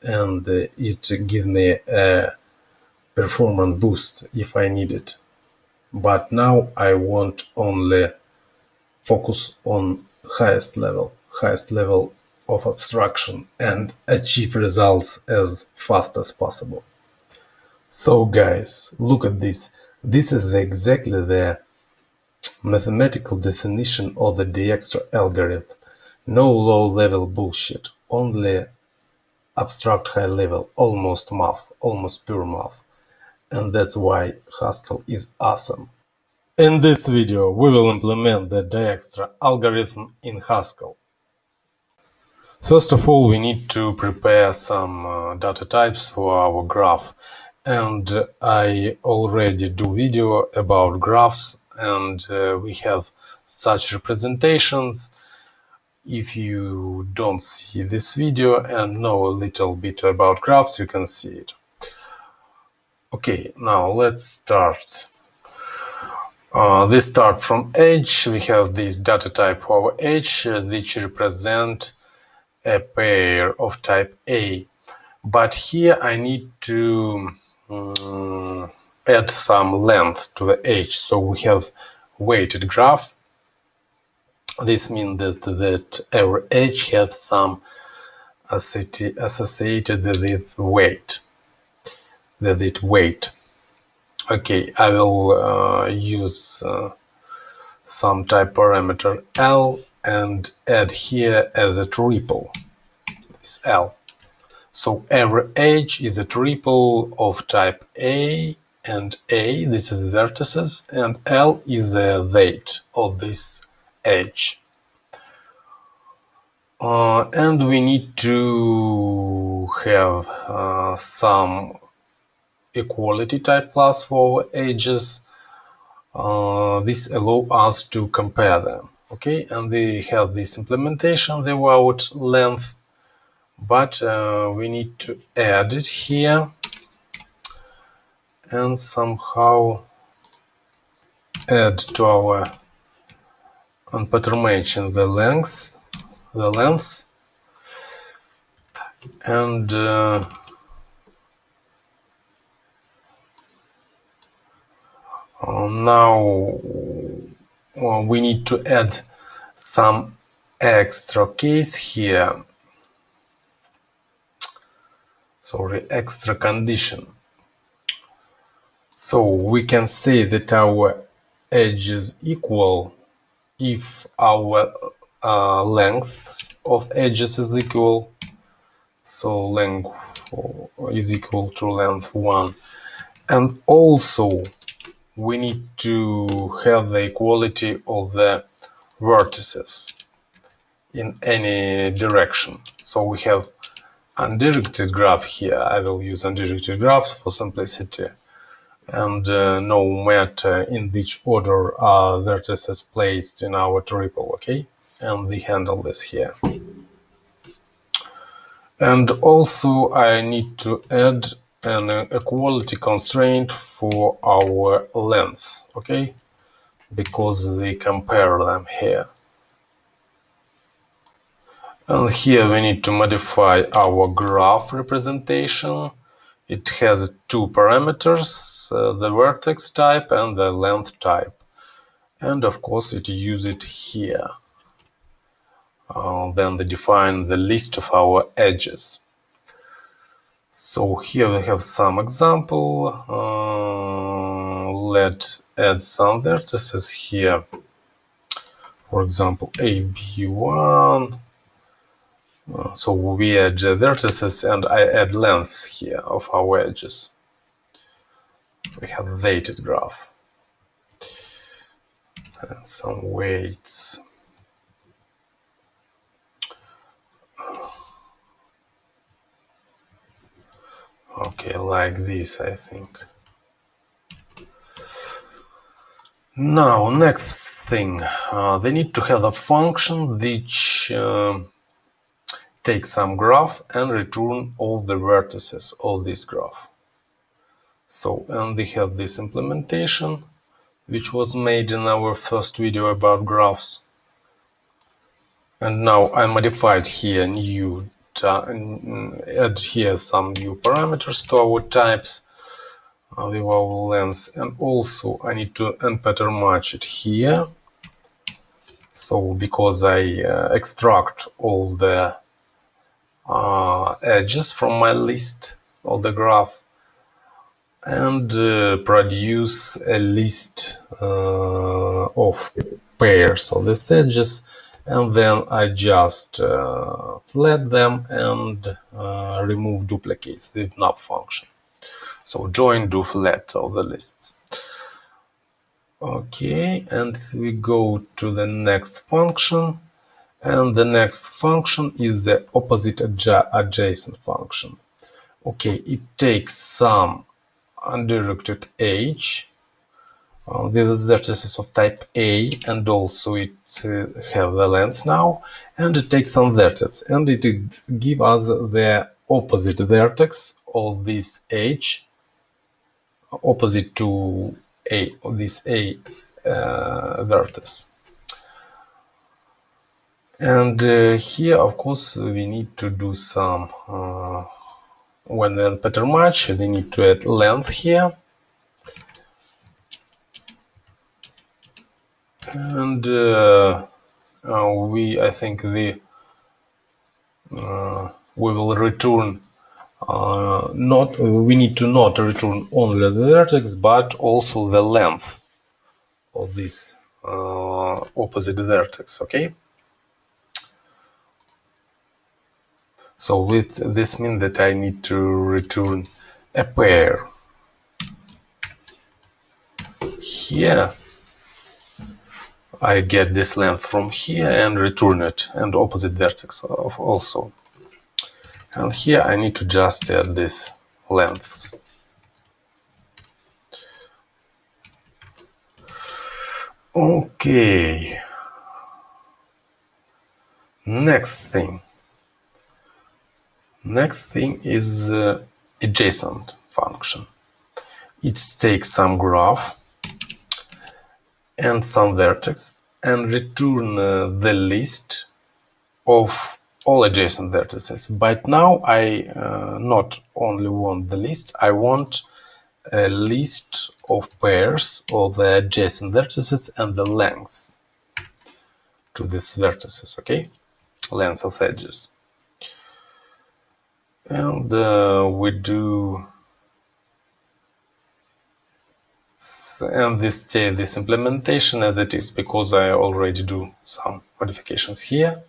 and it gives me a performance boost if I need it. But now I want only focus on highest level of abstraction and achieve results as fast as possible. So guys, look at this. This is exactly the mathematical definition of the Dijkstra algorithm. No low-level bullshit, only abstract high-level, almost math, almost pure math. And that's why Haskell is awesome. In this video, we will implement the Dijkstra algorithm in Haskell. First of all, we need to prepare some data types for our graph. And I already do video about graphs, and we have such representations. If you don't see this video and know a little bit about graphs, you can see it. Okay, now let's start. This start from edge. We have this data type for our edge, which represent a pair of type A. But here I need to add some length to the edge. So we have weighted graph. This means that our edge has some associated with weight. Okay, I will use some type parameter L and add here as a triple, this L. So every edge is a triple of type A, and A, this is vertices, and L is the weight of this edge. And we need to have some equality type class for edges. This allows us to compare them. Okay, and we have this implementation without length, but we need to add it here and somehow add to our unpattern matching the lengths, and now we need to add some extra case here. Sorry, extra condition. So we can say that our edge is equal if our length of edges is equal. So length is equal to length 1. And also we need to have the equality of the vertices in any direction. So we have undirected graph here. I will use undirected graphs for simplicity. And no matter in which order are vertices placed in our triple, okay? And we handle this here. And also I need to add an equality constraint for our lengths, okay? Because they compare them here. And here we need to modify our graph representation. It has two parameters, the vertex type and the length type. And of course it uses it here. Then they define the list of our edges. So here we have some example. Let's add some vertices here. For example, AB1. So we add vertices and I add lengths here of our edges. We have weighted graph and some weights. Okay, like this, I think. Now, next thing, they need to have a function which takes some graph and return all the vertices of this graph. So, and we have this implementation, which was made in our first video about graphs. And now I modified here new add here some new parameters to our types with our length, and also I need to pattern match it here. So because I extract all the edges from my list of the graph and produce a list of pairs of these edges, and then I just flat them and remove duplicates with nub function. So join do flat of the lists. Okay, and we go to the next function, and the next function is the opposite adjacent function. Okay, it takes some undirected edge with vertices of type A, and also it have the length now, and it takes some vertex, and it give us the opposite vertex of this edge, opposite to A, of this A vertex. And here, of course, we need to do some, when the pattern match, we need to add length here. And I think we will return we need to not return only the vertex, but also the length of this opposite vertex. Okay. So with this means that I need to return a pair here. I get this length from here and return it, and opposite vertex of also. And here I need to just add these lengths. Okay. Next thing is adjacent function. It takes some graph and some vertex and return the list of all adjacent vertices. But now I not only want the list, I want a list of pairs of the adjacent vertices and the lengths to these vertices. Okay, length of edges. And we do, and this implementation as it is, because I already do some modifications here.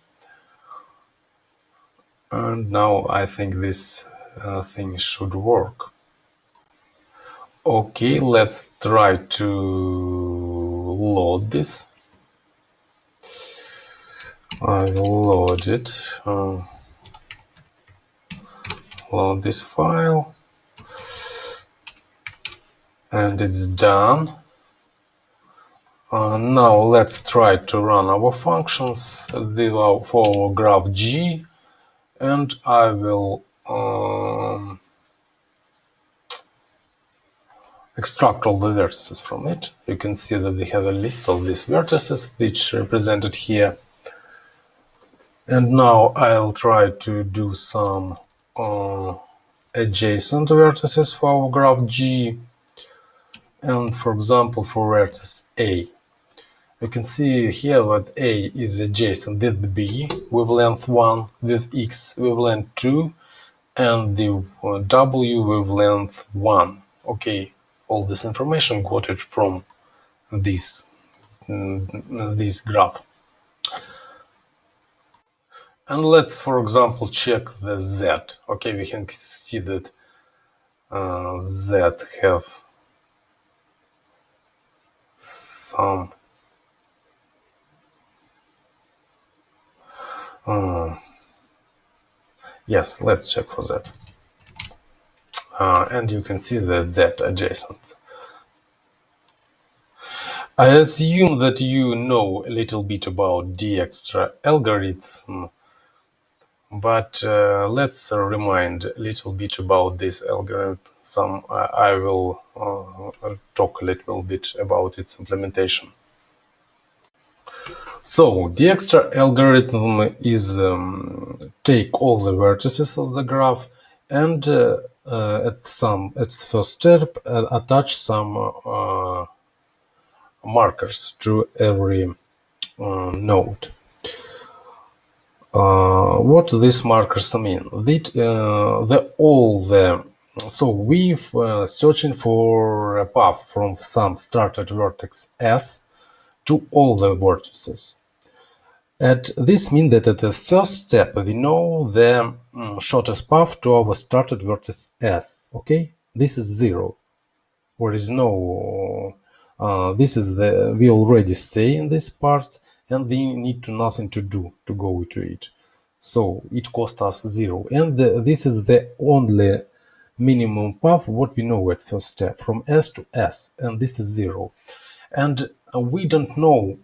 And now I think this thing should work. Okay, let's try to load this. I will load it. Load this file. And it's done. Now let's try to run our functions for graph G, and I will extract all the vertices from it. You can see that we have a list of these vertices, which are represented here. And now I'll try to do some adjacent vertices for our graph G. And for example, for vertex A, you can see here that A is adjacent with B with length 1, with X with length 2, and the W with length 1. Okay, all this information got it from this graph. And let's, for example, check the Z. Okay, we can see that Z have some yes, let's check for that. And you can see the Z adjacent. I assume that you know a little bit about Dijkstra algorithm, but let's remind a little bit about this algorithm. I will talk a little bit about its implementation. So Dijkstra algorithm is take all the vertices of the graph and at first step attach some markers to every node. What these markers mean? So we've searching for a path from some started vertex S to all the vertices. This means that at the first step we know the shortest path to our started vertex S. Okay, this is 0. There is no. This is the we already stay in this part, and we need to nothing to do to go to it. So it cost us 0, and this is the only minimum path what we know at first step from S to S, and this is 0. And we don't know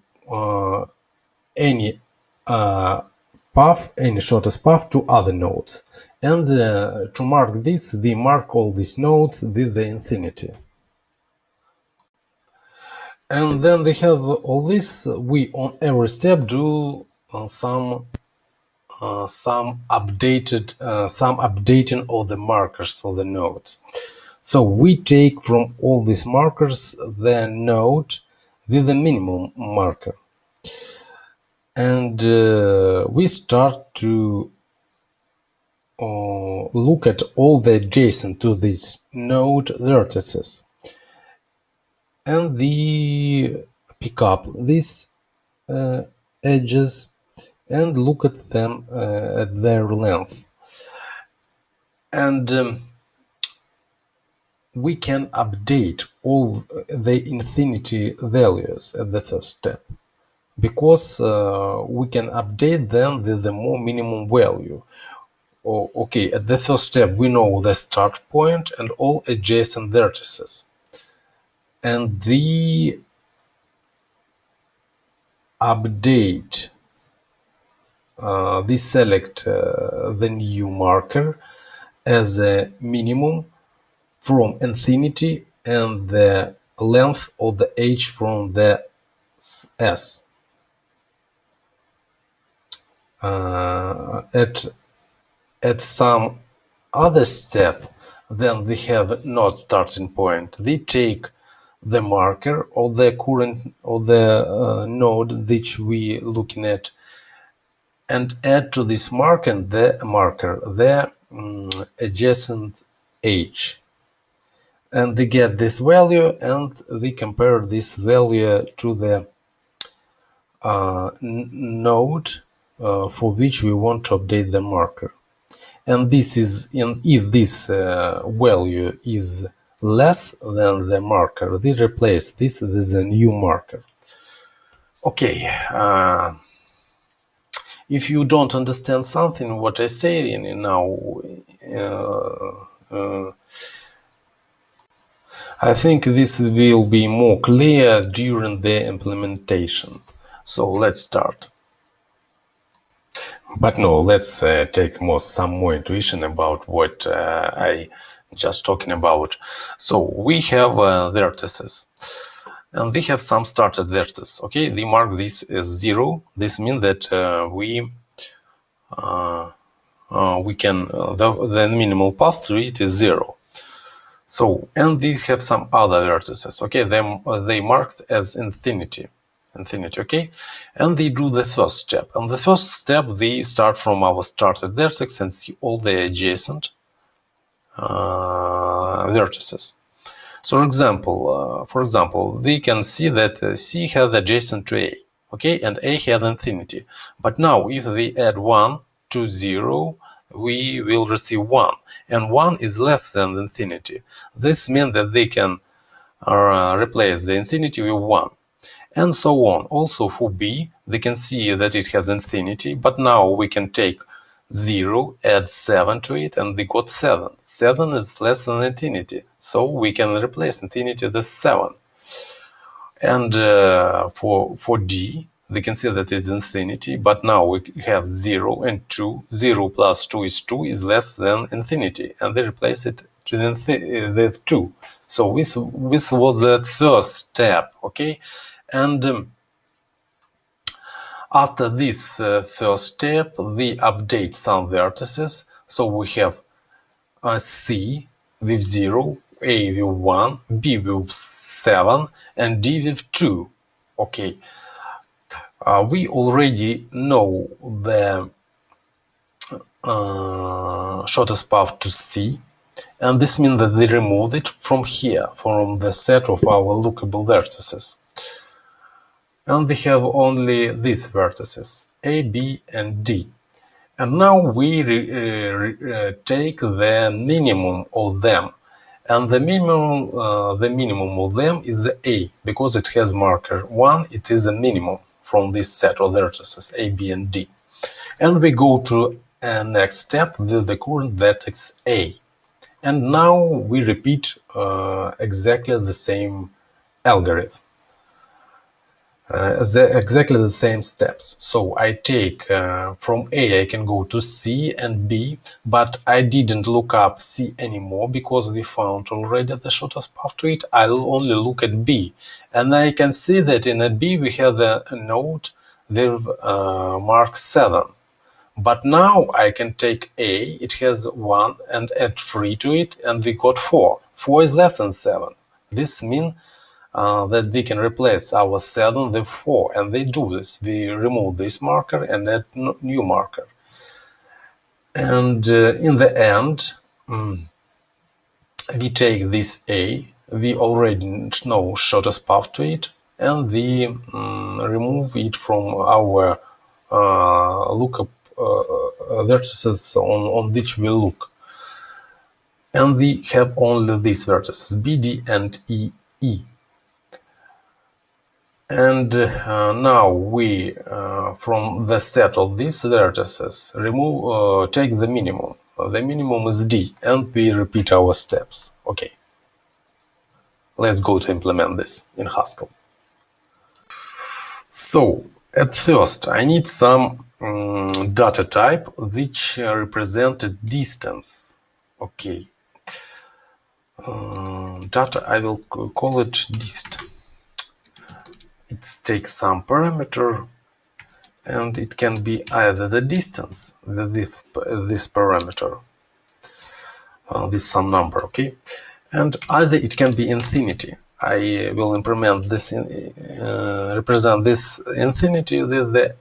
any path, any shortest path to other nodes. And to mark this, we mark all these nodes with the infinity. And then we have all this. We on every step do some updating of the markers of the nodes. So we take from all these markers the node with the minimum marker, and we start to look at all the adjacent to this node vertices, and we pick up these edges and look at them at their length, and we can update all the infinity values at the first step, because we can update them with the more minimum value. Okay, at the first step we know the start point and all adjacent vertices, and the update we select the new marker as a minimum from infinity and the length of the h from the s. At some other step, then we have not starting point. We take the marker of the current of the node which we looking at, and add to this marker the adjacent h, and we get this value, and we compare this value to the node for which we want to update the marker. And this is if this value is less than the marker, we replace this with a new marker. Okay, if you don't understand something what I say now, I think this will be more clear during the implementation. So let's start. But no, let's take some more intuition about what I just talking about. So we have vertices, and we have some started vertices. Okay, we mark this as 0. This means that we can the minimal path to it is 0. So, and we have some other vertices. Okay, they marked as infinity, okay, and they do the first step. And the first step, they start from our started vertex and see all the adjacent vertices. So, for example, we can see that C has adjacent to A, okay, and A has infinity. But now, if we add 1 to 0, we will receive 1, and 1 is less than infinity. This means that they can replace the infinity with 1, and so on. Also for B, they can see that it has infinity, but now we can take 0, add 7 to it, and we got 7. 7 is less than infinity, so we can replace infinity with 7. And for D, they can see that it's infinity, but now we have 0 and 2. 0 plus 2 is less than infinity, and they replace it with 2. So this was the first step, okay? And After this first step, we update some vertices. So we have C with 0, A with 1, B with 7, and D with 2. Okay, we already know the shortest path to C, and this means that we remove it from here, from the set of our lookable vertices. And we have only these vertices, A, B, and D. And now we take the minimum of them. And the minimum of them is the A, because it has marker 1, it is a minimum from this set of vertices, A, B, and D. And we go to a next step with the current vertex A. And now we repeat exactly the same algorithm. Exactly the same steps. So I take from A, I can go to C and B, but I didn't look up C anymore because we found already the shortest path to it. I'll only look at B, and I can see that in a B we have a node with mark 7. But now I can take A, it has 1, and add 3 to it, and we got 4. 4 is less than 7. This means that we can replace our 7 with 4, and they do this. We remove this marker and add new marker. And in the end, we take this A, we already know shortest path to it, and we remove it from our lookup vertices on which we look. And we have only these vertices, B, D, and E, E. And now we, from the set of these vertices, take the minimum. The minimum is D, and we repeat our steps. Okay, let's go to implement this in Haskell. So, at first, I need some data type which represents distance. Okay, data, I will call it dist. It takes some parameter, and it can be either the distance with this parameter with some number, okay, and either it can be infinity. I will implement this represent this infinity with the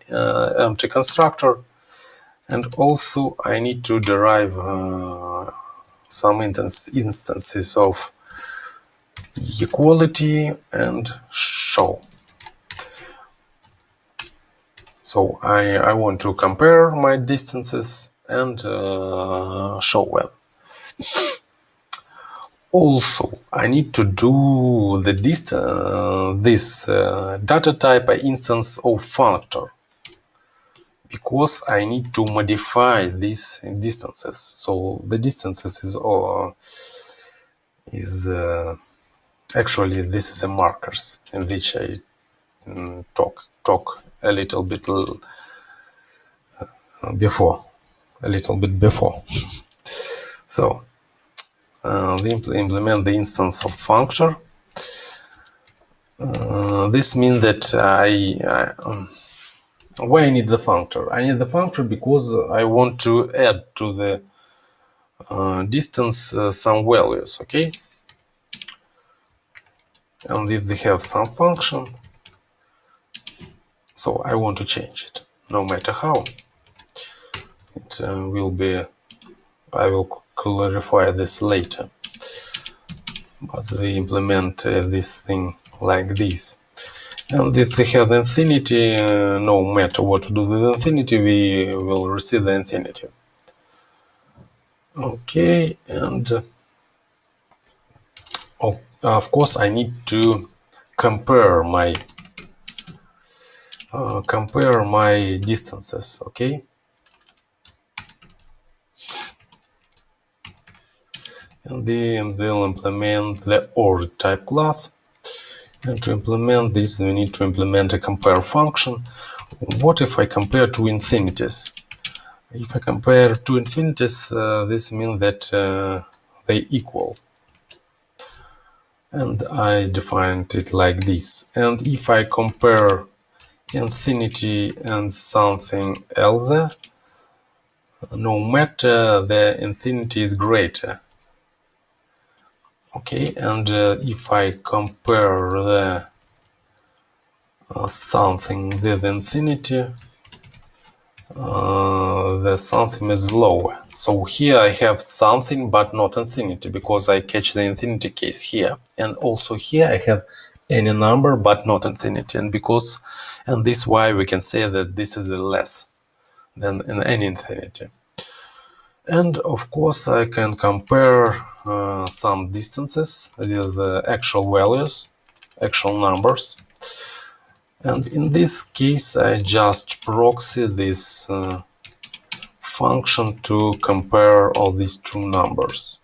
empty constructor, and also I need to derive some instances of equality and show. So I want to compare my distances and show them. Also, I need to do the this data type instance of functor, because I need to modify these distances. So the distances is actually this is a markers in which I talk a little bit before. So we implement the instance of functor. This means that why I need the functor? I need the functor because I want to add to the distance some values, okay? And if they have some function, so I want to change it, no matter how. It will be, I will clarify this later. But they implement this thing like this. And if they have infinity, no matter what to do with infinity, we will receive the infinity. Okay, and of course I need to compare my distances. Okay, and then we'll implement the OR type class. And to implement this, we need to implement a compare function. What if I compare two infinities? If I compare two infinities, this means that they equal. And I defined it like this. And if I compare infinity and something else, no matter the infinity is greater. Okay, and if I compare the something with infinity, the something is lower. So here I have something but not infinity, because I catch the infinity case here, and also here I have any number but not infinity, and this is why we can say that this is less than in any infinity. And of course I can compare some distances with actual values, actual numbers. And in this case, I just proxy this function to compare all these two numbers.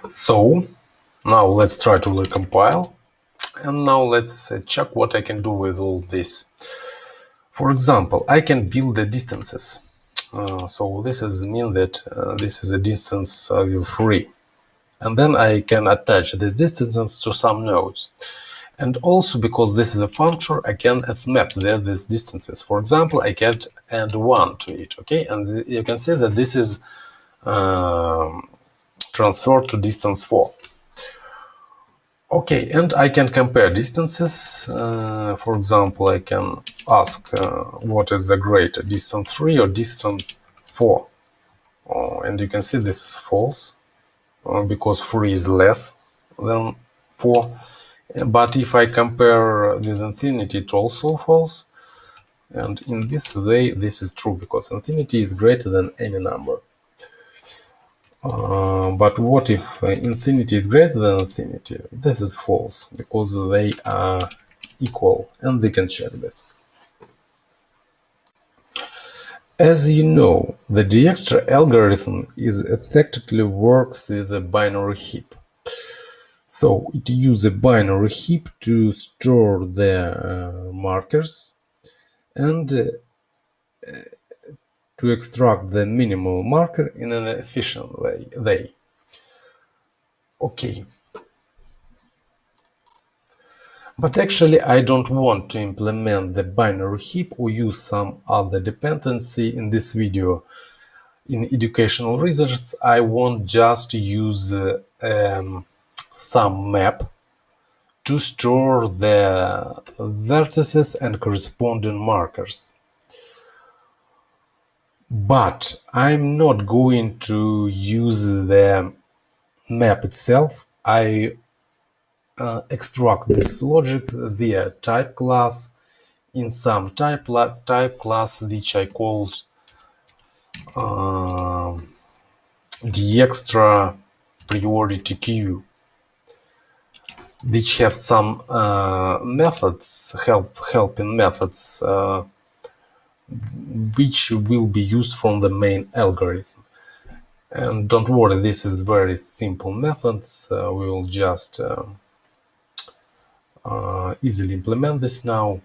So now let's try to recompile. And now let's check what I can do with all this. For example, I can build the distances. So this is mean that this is a distance of 3. And then I can attach this distance to some nodes. And also, because this is a function, I can map these distances. For example, I can add 1 to it, okay? And you can see that this is transferred to distance 4. Okay, and I can compare distances. For example, I can ask what is the greater, distance 3 or distance 4? And you can see this is false, because 3 is less than 4. But if I compare with infinity, it's also false. And in this way, this is true, because infinity is greater than any number. But what if infinity is greater than infinity? This is false, because they are equal, and they can check this. As you know, the Dijkstra algorithm effectively works with a binary heap. So it uses a binary heap to store the markers and to extract the minimal marker in an efficient way. Okay. But actually I don't want to implement the binary heap or use some other dependency in this video. In educational research, I want just to use some map to store the vertices and corresponding markers. But I'm not going to use the map itself. I extract this logic via type class in some type class which I called Dijkstra priority queue, which have some methods, helping methods, which will be used from the main algorithm. And don't worry, this is very simple methods. We will just easily implement this now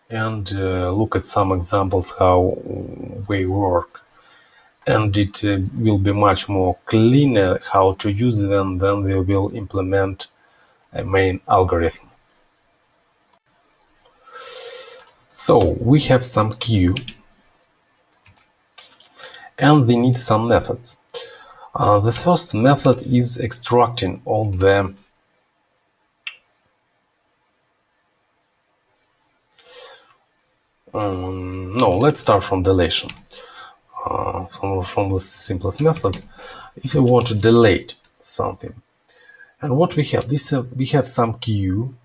and look at some examples how they work. And it will be much more cleaner how to use them when we will implement a main algorithm. So we have some queue and we need some methods. The first method is extracting all the no, let's start from deletion. From the simplest method, if you want to delete something. And what we have, we have some queue,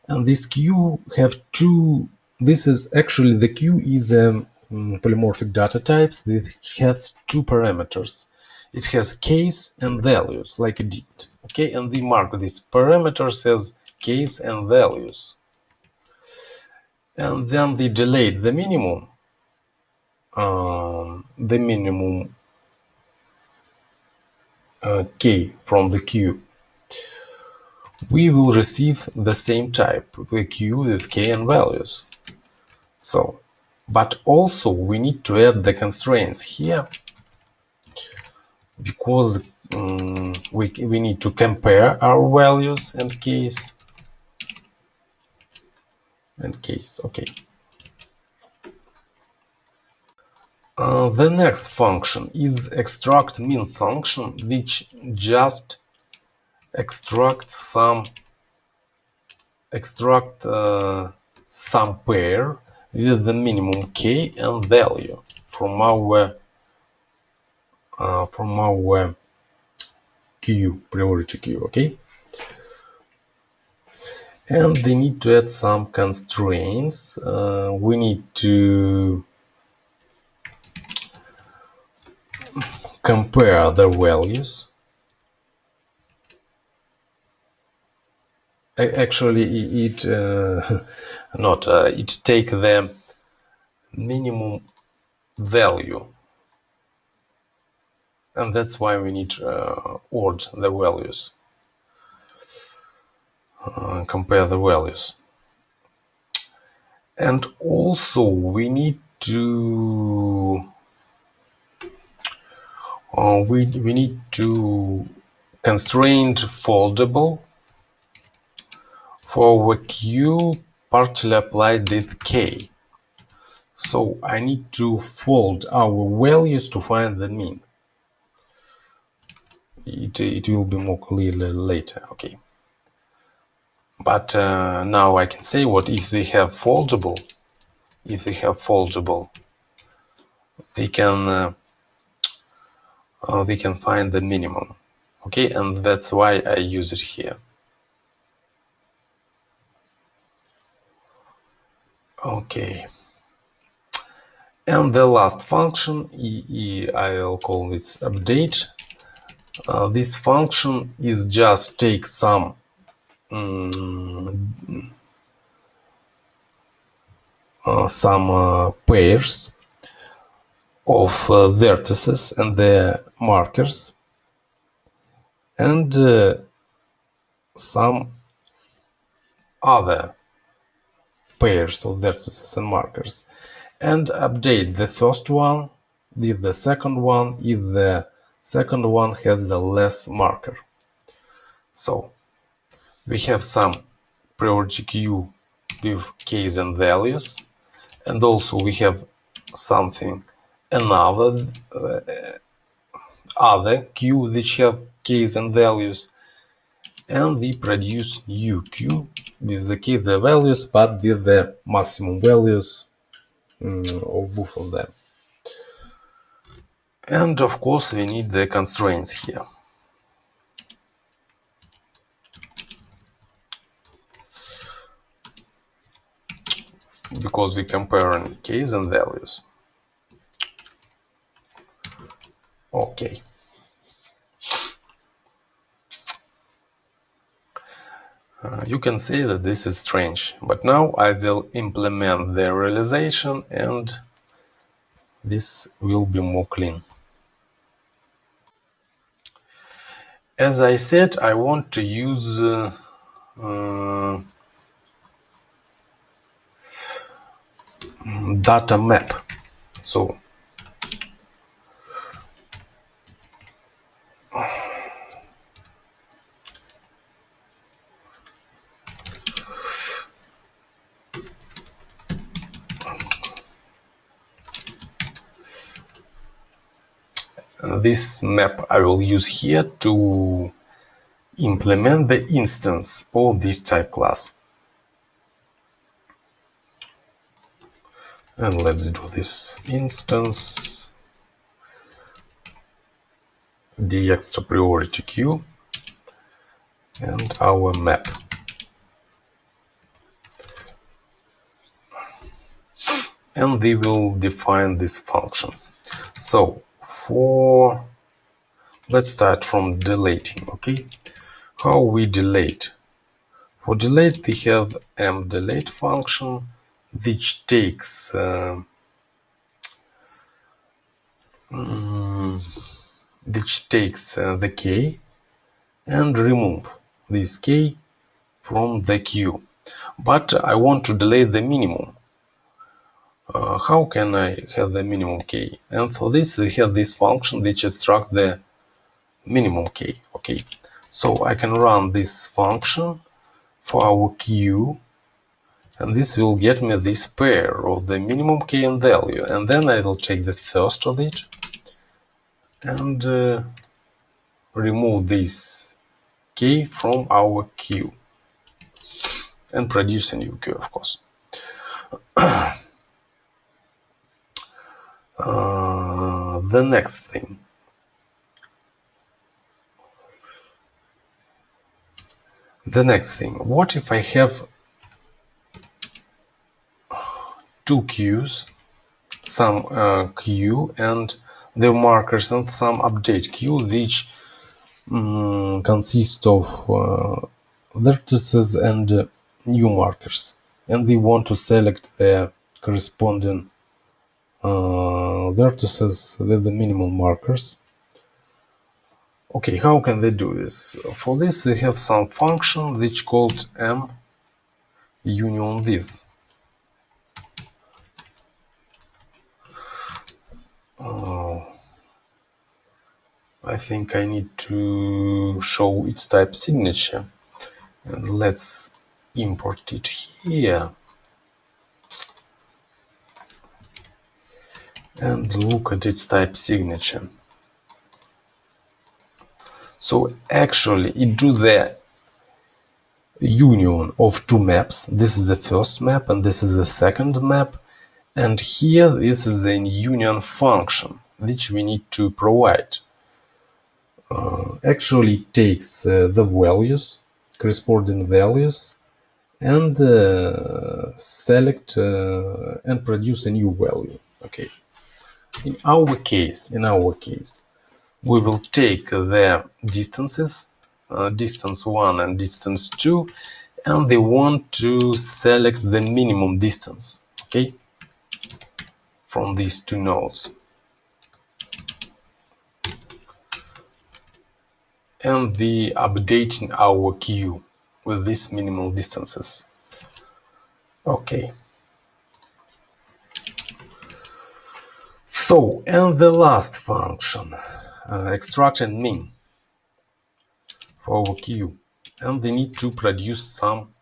and this queue have two. This is actually the queue is a polymorphic data types which has two parameters. It has case and values like a dict. Okay, and we mark these parameters as case and values. And then we delete the minimum key from the queue. We will receive the same type, the queue with key and values. So, but also we need to add the constraints here, because we need to compare our values and keys. and case. Okay. The next function is extract min function, which just extracts some pair with the minimum k and value from our queue, priority queue. Okay, and they need to add some constraints. We need to compare the values. Actually, it not it take the minimum value, and that's why we need ORD the values, compare the values. And also we need to we need to constraint foldable for our queue partially applied with k. So I need to fold our values to find the mean. It will be more clear later. Okay, but now I can say what if they have foldable. If they have foldable, they can find the minimum. Okay, and that's why I use it here. Okay, and the last function, I'll call it update. This function is just take some pairs of vertices and their markers, and some other pairs of vertices and markers, and update the first one with the second one if the second one has the less marker. So we have some priority queue with keys and values, and also we have something another other queue which have keys and values, and we produce new queue with the key the values but with the maximum values of both of them. And of course we need the constraints here. Because we comparing keys and values. Okay. You can say that this is strange, but now I will implement the realization and this will be more clean. As I said, I want to use data map. So this map I will use here to implement the instance of this type class. And let's do this instance Dijkstra priority queue and our map. And we will define these functions. So let's start from deleting. Okay, how we delete? For delete we have mdelete function which takes the key and remove this key from the queue. But I want to delete the minimum. How can I have the minimum key? And for this we have this function which extracts the minimum key. Okay, so I can run this function for our queue And this will get me this pair of the minimum k and value. And then I will take the first of it and remove this k from our queue and produce a new queue, of course. The next thing. What if I have two queues, some queue and the markers and some update queue, which consist of vertices and new markers, and we want to select the corresponding vertices with the minimum markers. Okay, how can they do this? For this they have some function which called m union with. I think I need to show its type signature, and let's import it here and look at its type signature. So actually it do the union of two maps. This is the first map and this is the second map, and here this is a union function which we need to provide. Actually it takes the values, corresponding values, and select and produce a new value. Okay, in our case we will take the distances, distance 1 and distance 2, and they want to select the minimum distance, okay, from these two nodes. And we updating our queue with these minimal distances. Okay. So, and the last function, extract and min for our queue, and they need to produce some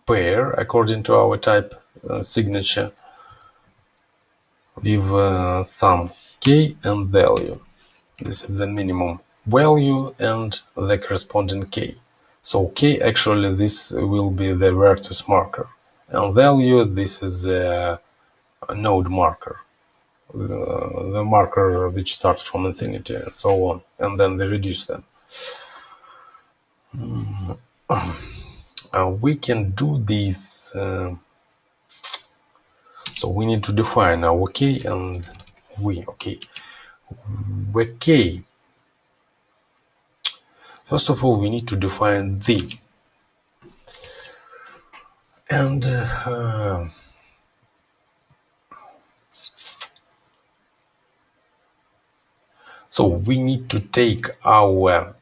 pair according to our type signature with some k and value. This is the minimum value and the corresponding k. So k, actually this will be the vertex marker, and value, this is a node marker, the marker which starts from infinity and so on, and then they reduce them. We can do this. So we need to define our k and okay. With k, first of all, we need to define the, and so we need to take our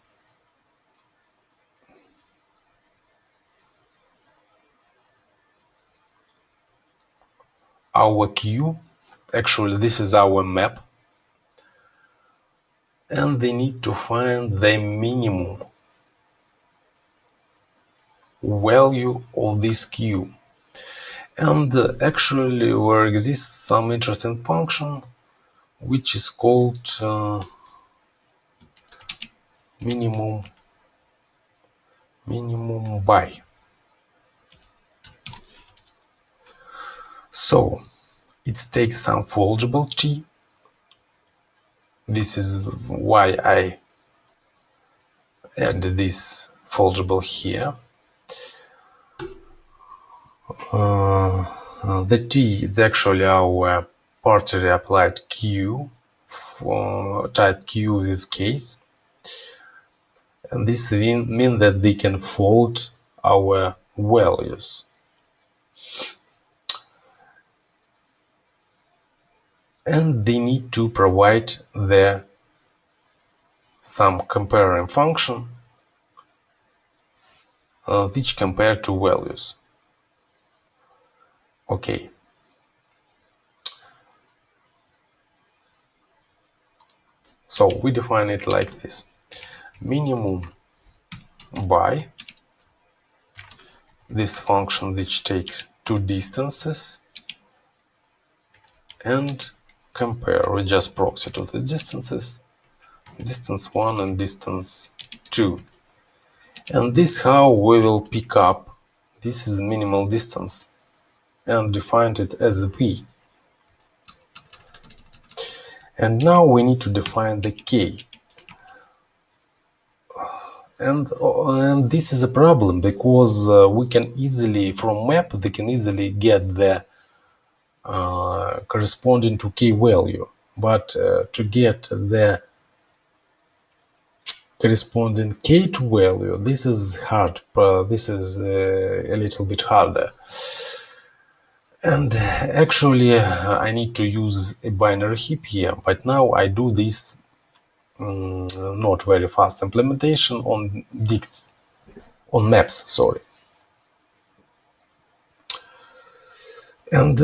queue. Actually, this is our map, and they need to find the minimum value of this queue. And actually there exists some interesting function which is called minimum by. So it takes some foldable t. This is why I add this foldable here. The t is actually our partially applied queue, type queue with case, and this means that they can fold our values. And they need to provide some comparing function which compare two values. Okay. So we define it like this: minimum by this function which takes two distances and compare. We just proxy to these distances, distance 1 and distance 2. And this how we will pick up, this is minimal distance, and defined it as v. And now we need to define the k. And this is a problem because we can easily, from map, they can easily get the corresponding to k value. But to get the corresponding k to value, this is hard. This is a little bit harder. And actually, I need to use a binary heap here. But now I do this not very fast implementation on Dijkstra, on maps, sorry. And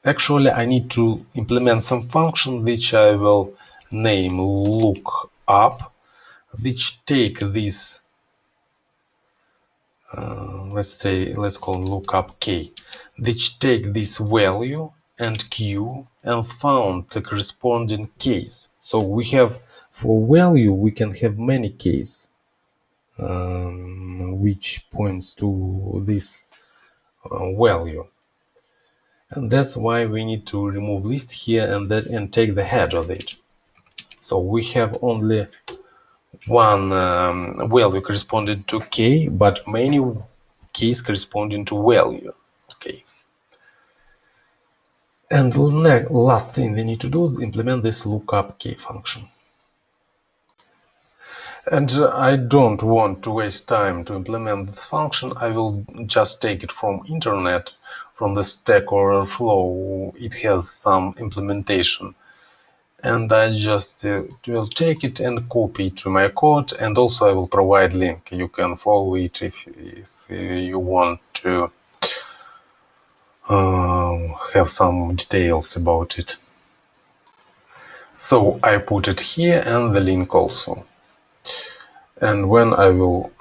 actually I need to implement some function which I will name lookup, which take this, let's call lookup k, which take this value and q and found the corresponding case. So we have, for value, we can have many cases, which points to this value. And that's why we need to remove list here and take the head of it. So we have only one value corresponding to k, but many keys corresponding to value. Okay. And the last thing we need to do is implement this lookup k function. And I don't want to waste time to implement this function. I will just take it from internet, from the Stack Overflow. It has some implementation. And I just will take it and copy it to my code. And also I will provide link. You can follow it if you want to have some details about it. So I put it here and the link also. And when I will,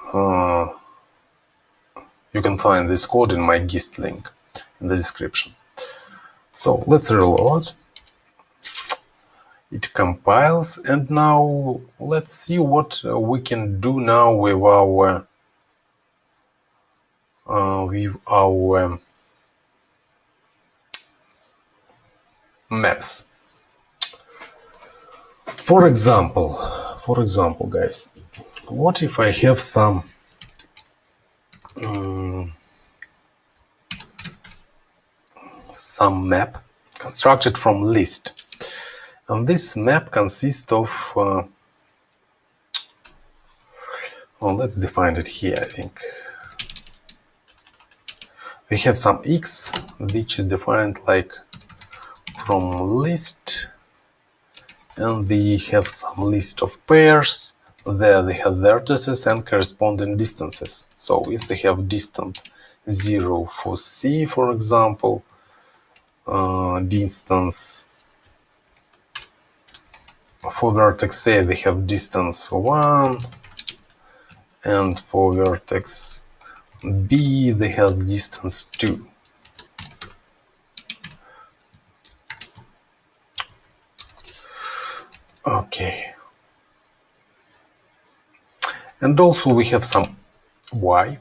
you can find this code in my gist link in the description. So let's reload. It compiles, and now let's see what we can do now with our maps. For example, guys, what if I have some map constructed from list, and this map consists of well, let's define it here. I think we have some x which is defined like from list, and we have some list of pairs. There they have vertices and corresponding distances. So if they have distance 0 for C, for example, distance for vertex A they have distance 1, and for vertex B they have distance 2. Okay. And also we have some y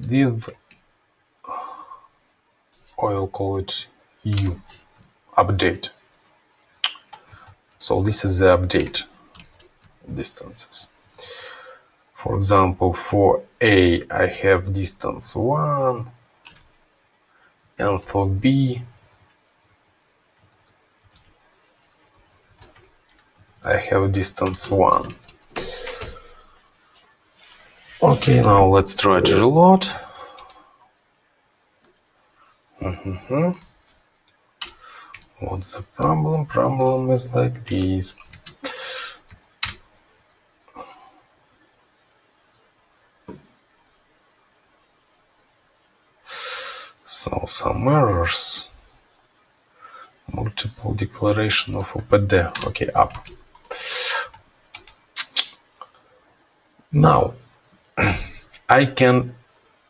with, I will call it u, update. So this is the update distances. For example, for A I have distance 1, and for B I have distance 1. Okay, now let's try to reload. What's the problem? Problem is like this. So some errors. Multiple declaration of OPD. Okay, up. Now, I can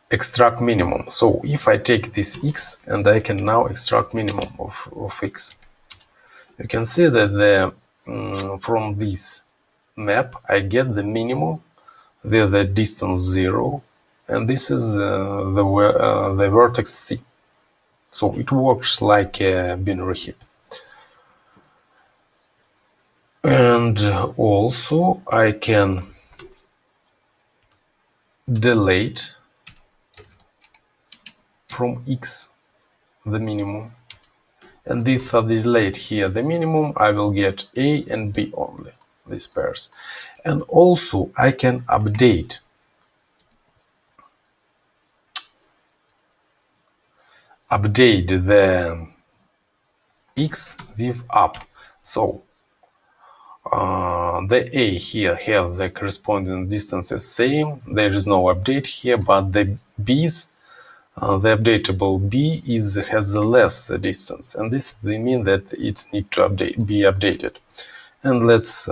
extract minimum. So if I take this x and I can now extract minimum of x, you can see that from this map I get the minimum, the distance 0, and this is the vertex C. So it works like a binary heap. And also I can delete from x the minimum, and if I delete here the minimum, I will get A and B only, these pairs. And also I can update the x with up. So the A here have the corresponding distances same, there is no update here, but the B's, the updatable B has a less distance, and this means that it needs to be updated. And let's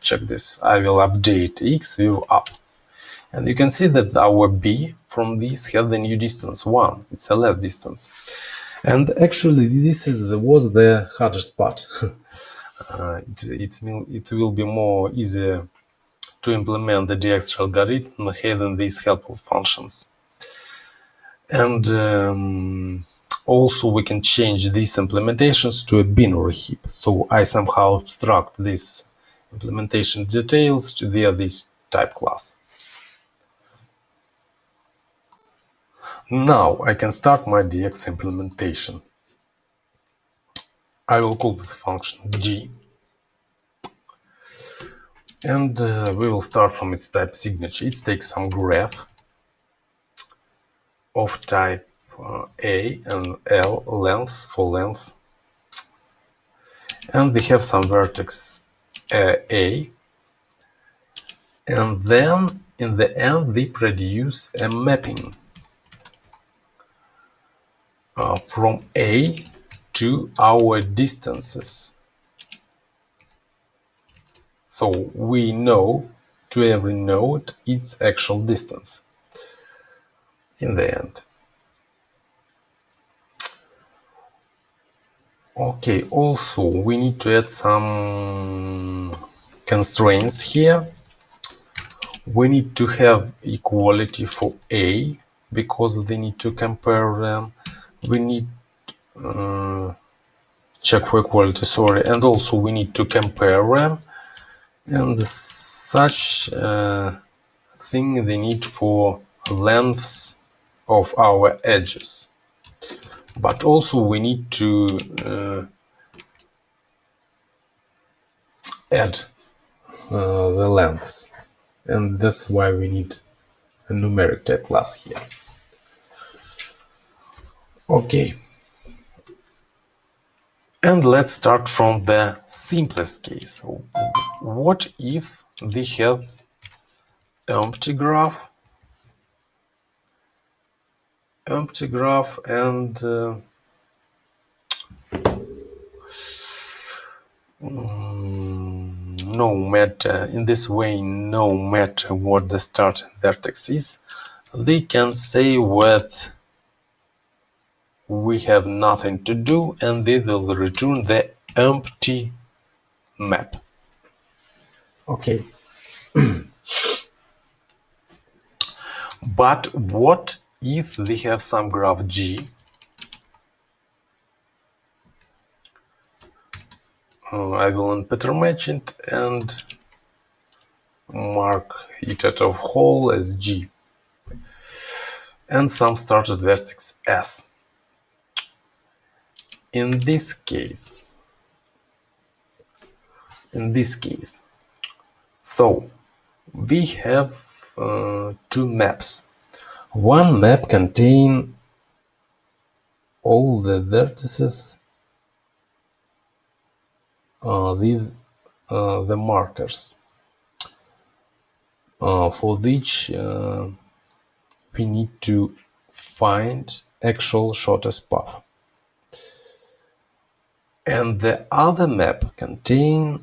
check this. I will update x with up, and you can see that our B from this has the new distance 1. It's a less distance, and actually this was the hardest part. It will be more easier to implement the Dijkstra algorithm having these helpful functions. And also we can change these implementations to a binary heap. So I somehow abstract these implementation details via this type class. Now I can start my DX implementation. I will call this function G, and we will start from its type signature. It takes some graph of type A and L lengths for lengths, and we have some vertex A, and then in the end we produce a mapping from A to our distances. So we know to every node its actual distance in the end. Okay, also we need to add some constraints here. We need to have equality for A because they need to compare them. We need check for equality, sorry, and also we need to compare them, and such thing they need for lengths of our edges. But also we need to add the lengths, and that's why we need a numeric type class here. Okay, and let's start from the simplest case. What if we have empty graph and no matter, in this way, no matter what the starting vertex is, they can say what we have nothing to do, and they will return the empty map. Okay. But what if we have some graph G? I will unpattern match it and mark it out of whole as G, and some started vertex S. In this case, so we have two maps. One map contains all the vertices with the markers for which we need to find actual shortest path. And the other map contains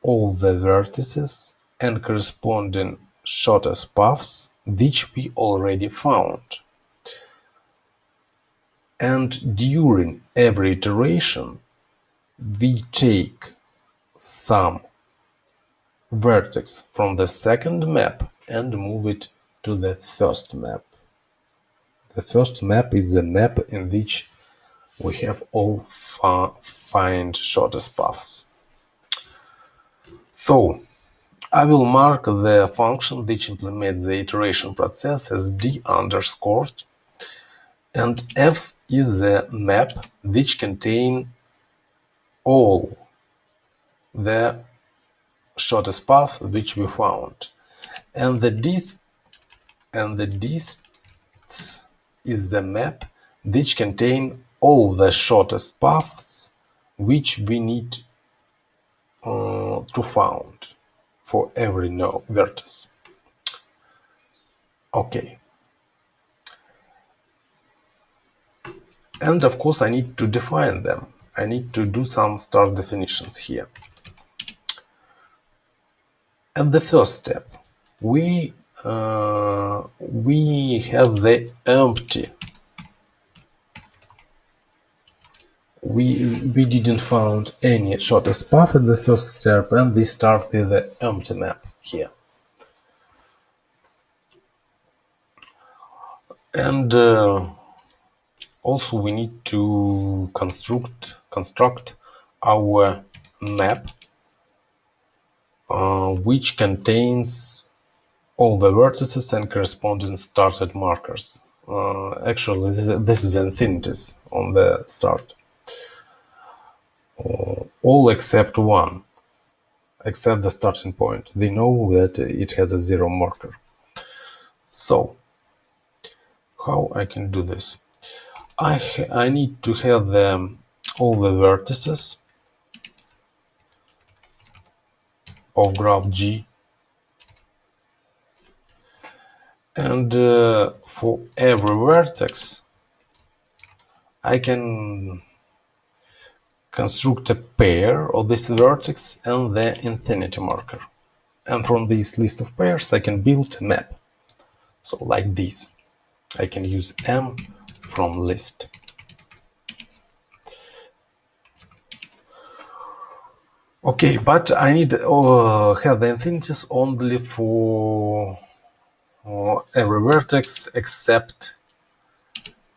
all the vertices and corresponding shortest paths which we already found. And during every iteration, we take some vertex from the second map and move it to the first map. The first map is the map in which we have all find shortest paths. So I will mark the function which implements the iteration process as d underscored, and f is the map which contain all the shortest path which we found, and the dist is the map which contain all the shortest paths which we need to found for every node vertex. Okay. And of course I need to define them. I need to do some start definitions here. At the first step, we have the empty. We didn't found any shortest path at the first step, and we start with the empty map here. And also we need to construct our map which contains all the vertices and corresponding started markers. Actually, this is infinities on the start. All except one, except the starting point. They know that it has a 0 marker. So, how I can do this? I need to have all the vertices of graph G, and for every vertex I can construct a pair of this vertex and the infinity marker, and from this list of pairs I can build a map. So like this, I can use M from list. Okay, but I need to have the infinities only for every vertex except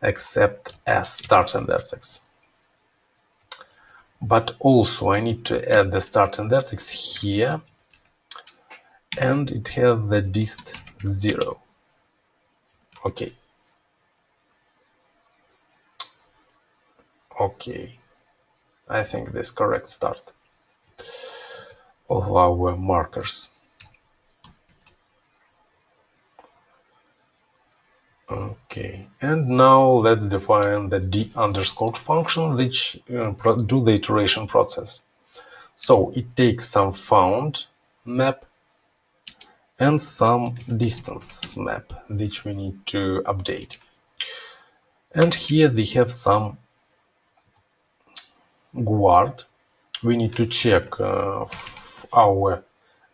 as starting vertex. But also I need to add the starting vertex here, and it has the dist 0. Okay. Okay. I think this correct start of our markers. Okay, and now let's define the d underscore function which do the iteration process. So it takes some found map and some distance map which we need to update. And here we have some guard. We need to check our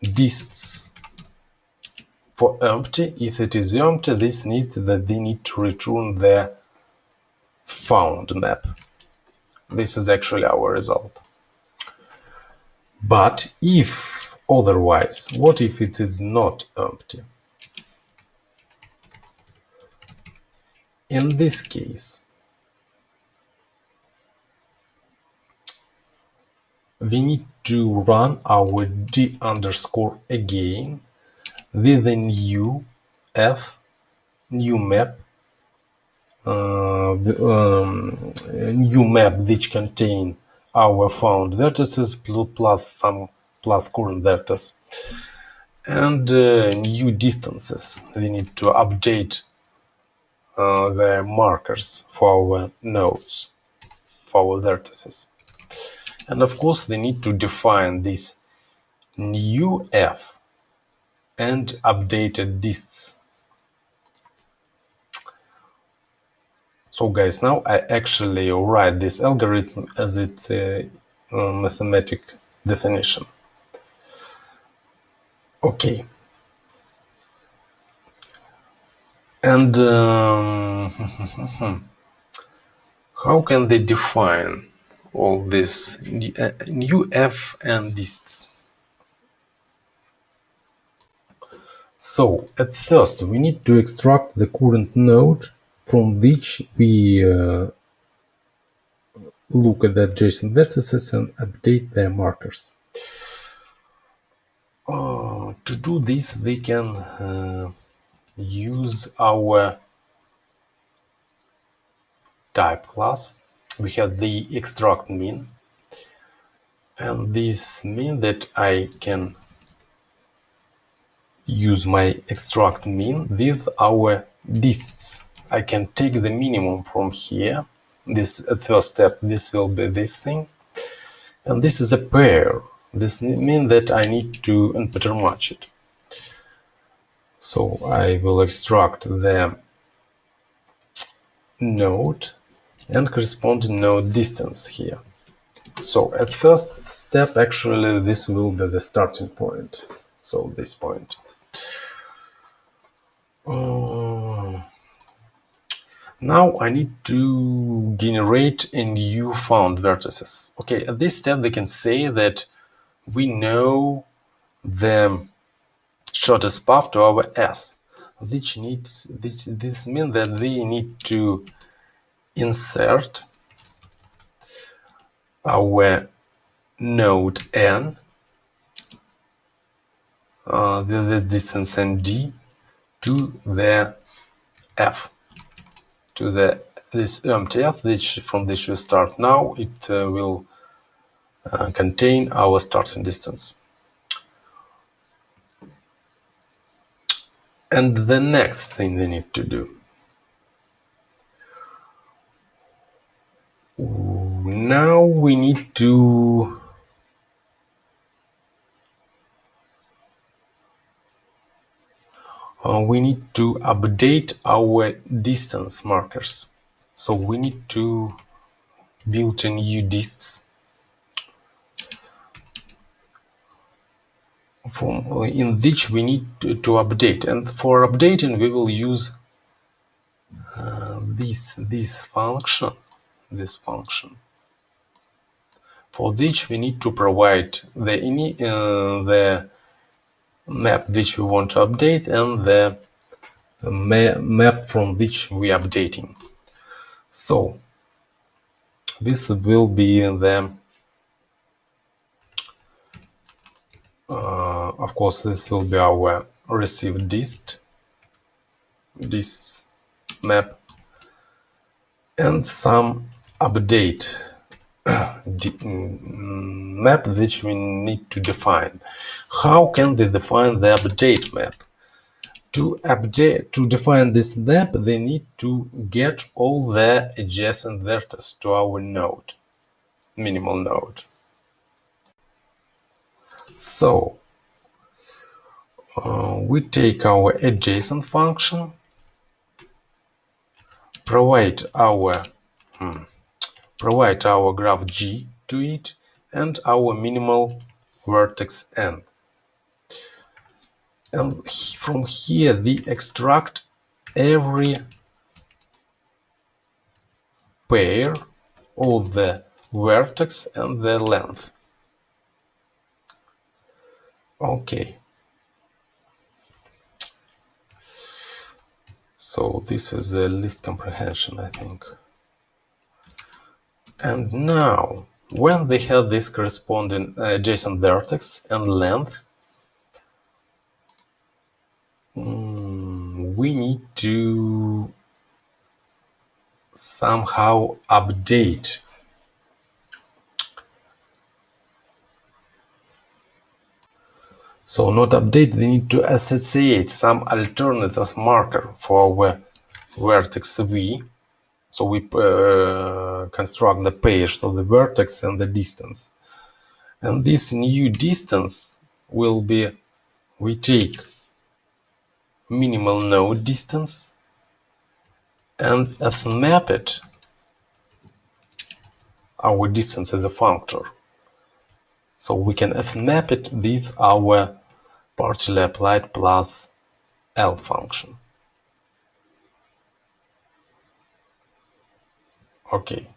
dists for empty. If it is empty, this means that they need to return the found map. This is actually our result. But if otherwise, what if it is not empty? In this case, we need to run our d underscore again with a new map which contain our found vertices plus current vertex, and new distances. We need to update the markers for our nodes, for our vertices. And of course we need to define this new f and updated dists. So guys, now I actually write this algorithm as its mathematic definition. Okay. And how can they define all this new f and dists? So at first we need to extract the current node from which we look at the adjacent vertices and update their markers. To do this, we can use our type class. We have the extract min, and this means that I can use my extract min with our dists. I can take the minimum from here. This at first step, this will be this thing, and this is a pair. This means that I need to pattern match it. So I will extract the node and corresponding node distance here. So at first step, actually, this will be the starting point. So this point. Now I need to generate a new found vertices. Okay, at this step, we can say that we know the shortest path to our S, this means that we need to insert our node N with the distance ND to the F, to this empty F, which from which we start now. It will contain our starting distance. And the next thing we need to do, now we need to update our distance markers. So we need to build a new dists in which we need to update. And for updating, we will use this function. For which we need to provide the map which we want to update and the map from which we are updating. So this will be the of course this will be our received dist map and some update map which we need to define. How can they define the update map? To define this map, they need to get all the adjacent vertices to our node, minimal node. So we take our adjacent function, provide our graph G to it, and our minimal vertex N. And from here we extract every pair of the vertex and the length. Okay. So this is the list comprehension, I think. And now, when they have this corresponding adjacent vertex and length, we need to somehow update so not update, we need to associate some alternative marker for our vertex V. So we construct the pairs of the vertex and the distance. And this new distance will be, we take minimal node distance and map it our distance as a functor. So we can map it with our partially applied plus L function. Okay.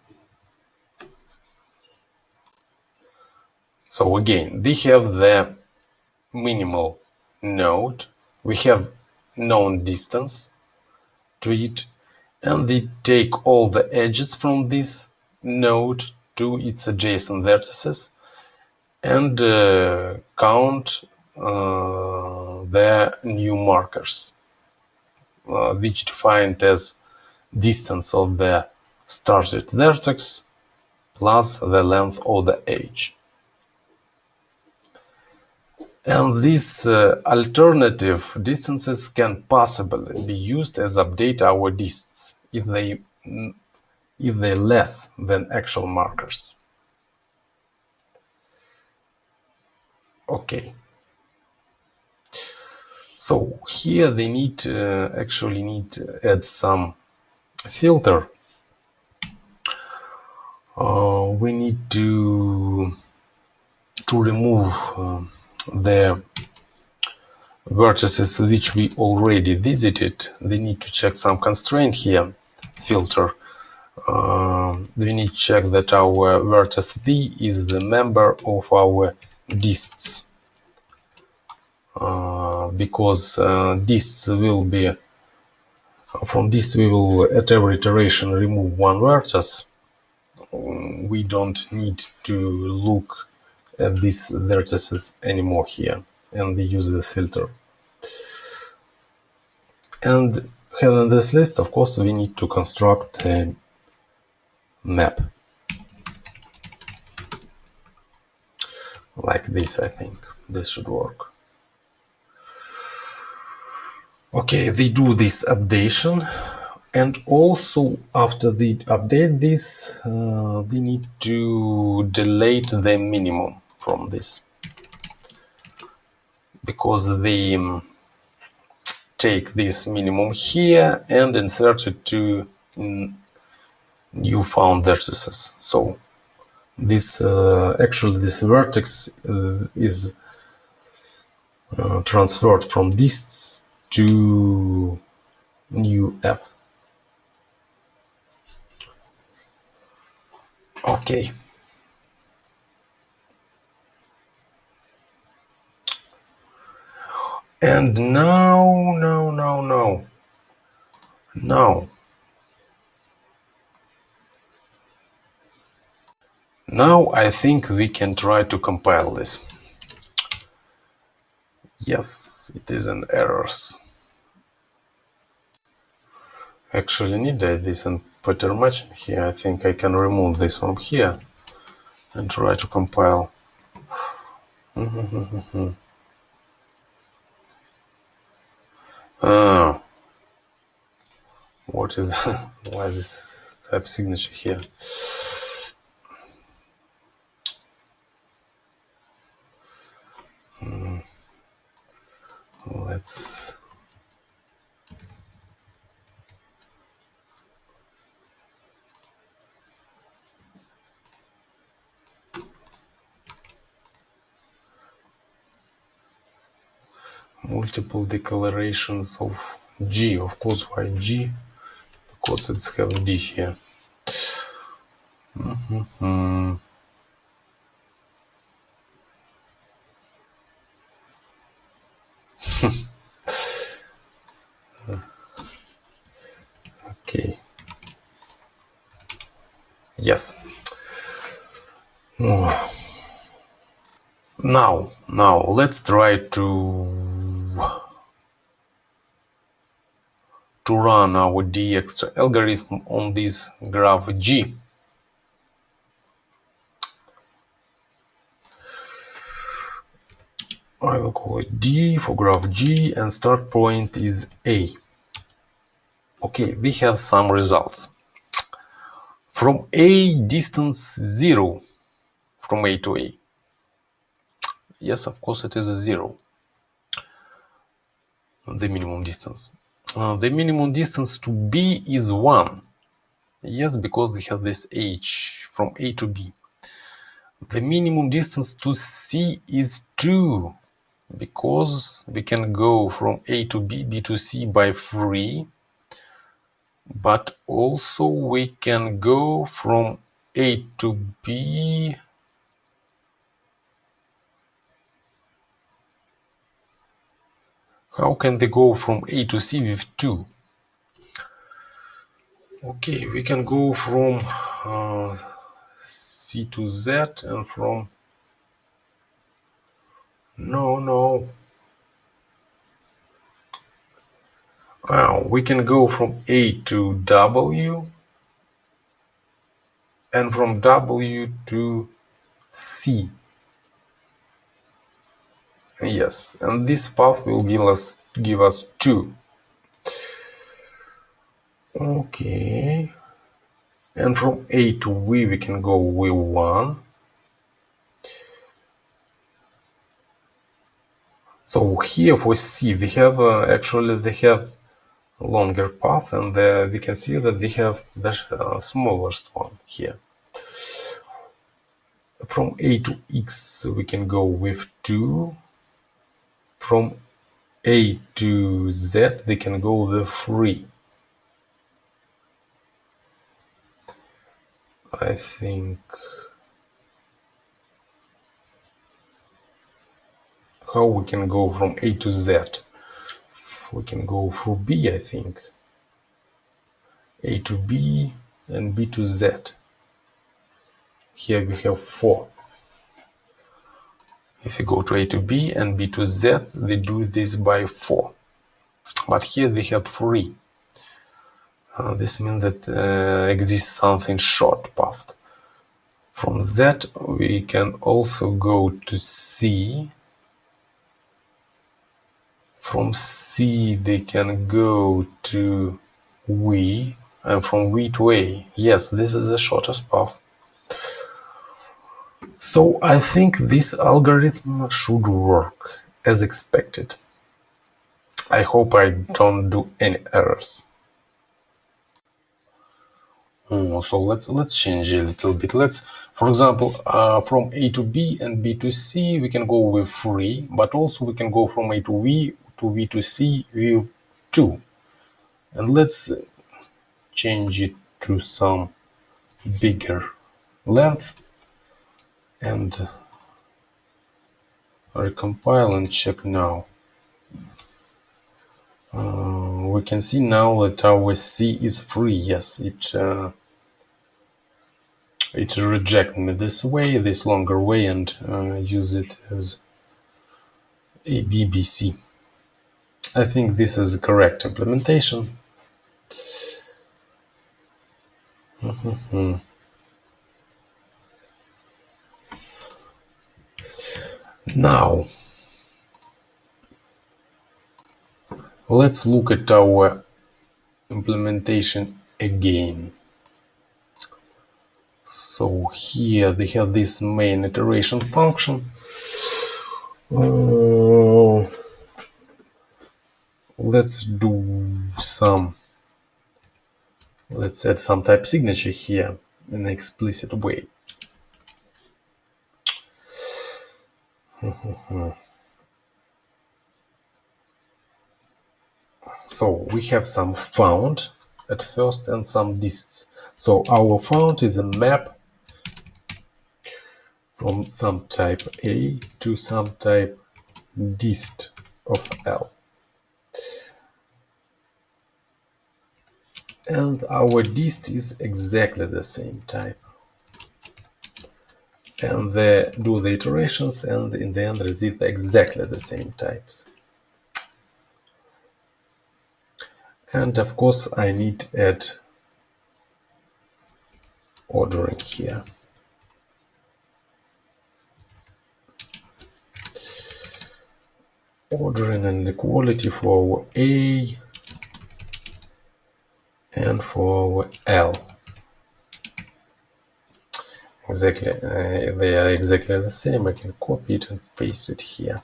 So again, we have the minimal node, we have known distance to it, and we take all the edges from this node to its adjacent vertices and count the new markers, which defined as distance of the started vertex plus the length of the edge. And these alternative distances can possibly be used as update our dists if they're less than actual markers. Okay. So here they actually need to add some filter. We need to remove the vertices which we already visited. They need to check some constraint here, filter. We need to check that our vertex V is the member of our dists, because dists will be, from this we will at every iteration remove one vertex. We don't need to look at these vertices anymore here, and we use this filter. And having this list, of course, we need to construct a map like this. I think this should work. Okay, we do this updation, and also after we update this, we need to delete the minimum from this, because they take this minimum here and insert it to new found vertices. So this actually this vertex is transferred from dists to new F. Okay. And now I think we can try to compile this. Yes, it is an errors. Actually need this and pattern matching here. I think I can remove this from here and try to compile. What is why this type signature here? Let's multiple declarations of G. Of course, why G? Because it's have D here. Okay. Yes. Now let's try to run our Dijkstra algorithm on this graph G. I will call it D for graph G, and start point is A. Okay, we have some results. From A, distance 0 from A to A. Yes, of course it is a 0. The minimum distance. The minimum distance to B is 1. Yes, because we have this H from A to B. The minimum distance to C is 2. because we can go from A to B, B to C by 3, but also we can go from A to B. How can they go from A to C with 2? Okay, we can go from C to Z and from... No. We can go from A to W and from W to C. Yes, and this path will give us 2. Okay. And from A to V we can go with 1. So here for C they have actually they have longer path, and we can see that they have the smallest one here. From A to X we can go with 2. From A to Z they can go with 3. I think... How we can go from A to Z? We can go through B, I think. A to B and B to Z. Here we have 4. If you go to A to B and B to Z, they do this by 4. But here they have 3. This means that exists something short path. From Z we can also go to C. From C they can go to V, and from V to A. Yes, this is the shortest path. So I think this algorithm should work as expected. I hope I don't do any errors. So let's change a little bit. For example, from A to B and B to C we can go with 3, but also we can go from A to V to C with 2. And let's change it to some bigger length and recompile and check now. We can see now that our C is free. Yes, it rejects me this way, this longer way, and use it as a BBC. I think this is the correct implementation. Now, let's look at our implementation again. So here they have this main iteration function. Let's add some type signature here in an explicit way. So we have some found at first and some dists. So our found is a map from some type A to some type dist of L. And our dist is exactly the same type. And they do the iterations, and in the end receive exactly the same types. And of course I need to add ordering here. Ordering and equality for our A and for our L. Exactly, they are exactly the same. I can copy it and paste it here.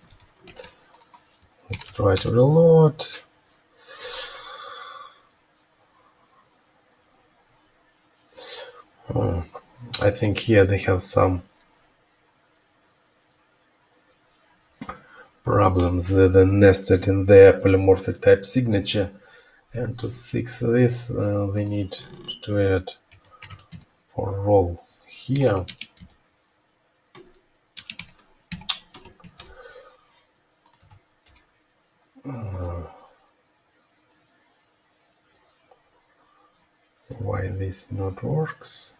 Let's try to reload. I think here they have some problems that are nested in their polymorphic type signature. And to fix this, we need to add for role here. Why this not works?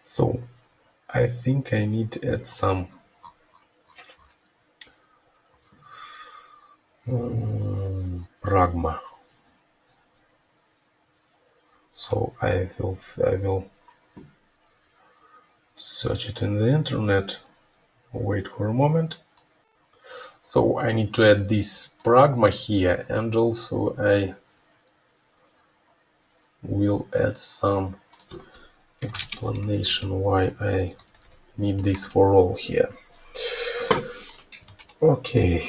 So I think I need to add some pragma. So I will search it in the internet. Wait for a moment. So I need to add this pragma here, and also I will add some explanation why I need this for all here. Okay,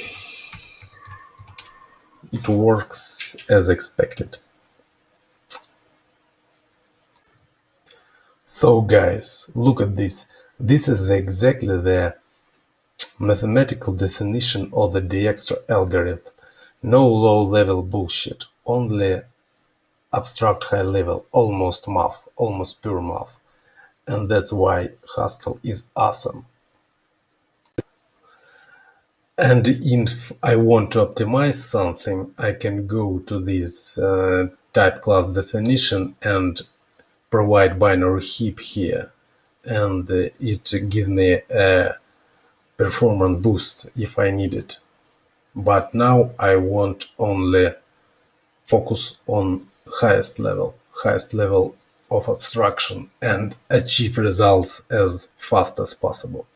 it works as expected. So guys, look at this. This is exactly the mathematical definition of the Dijkstra algorithm. No low-level bullshit, only abstract high-level, almost math, almost pure math. And that's why Haskell is awesome. And if I want to optimize something, I can go to this type class definition and provide binary heap here. And it gives me a performance boost if I need it. But now I want only focus on highest level of abstraction and achieve results as fast as possible.